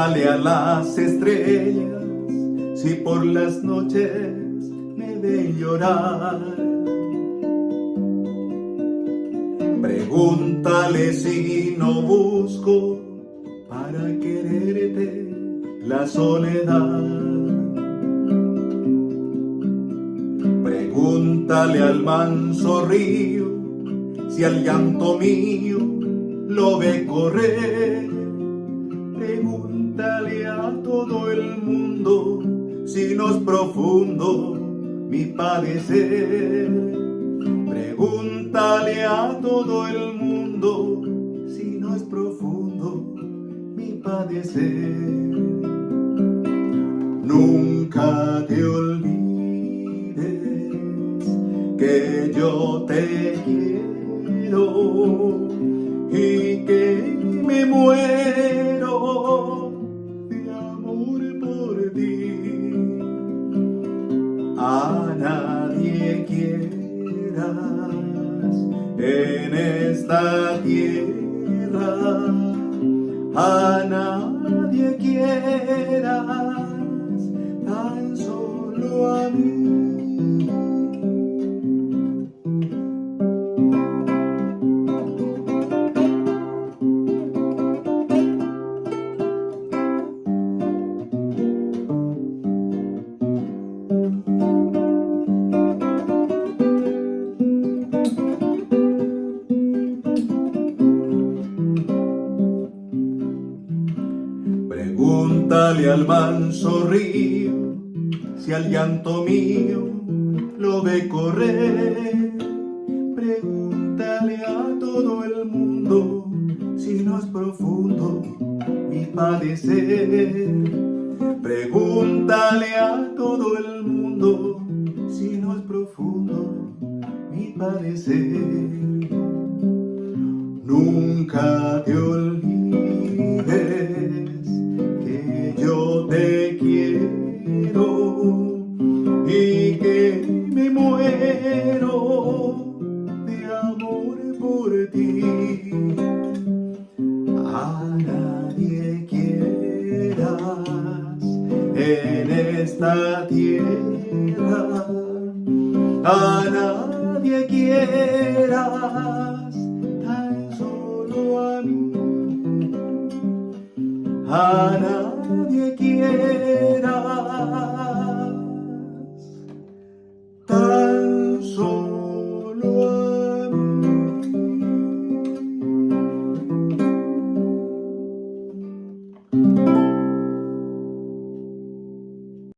Pregúntale a las estrellas si por las noches me ven llorar. Pregúntale si no busco para quererte la soledad. Pregúntale al manso río si al llanto mío lo ve correr. Pregúntale a todo el mundo si no es profundo mi padecer. Pregúntale a todo el mundo si no es profundo mi padecer. Nunca te olvides que yo te quiero y que me muero de amor por ti. A nadie quieras en esta tierra, a nadie quieras, tan solo a mí. Pregúntale al manso río si al llanto mío lo ve correr. Pregúntale a todo el mundo si no es profundo mi padecer. Pregúntale a todo el mundo si no es profundo mi padecer. Nunca te olvides que yo te quiero y que me muero de amor por ti. A nadie quieras en esta tierra, a nadie quieras, tan solo a mí. A nadie quieras,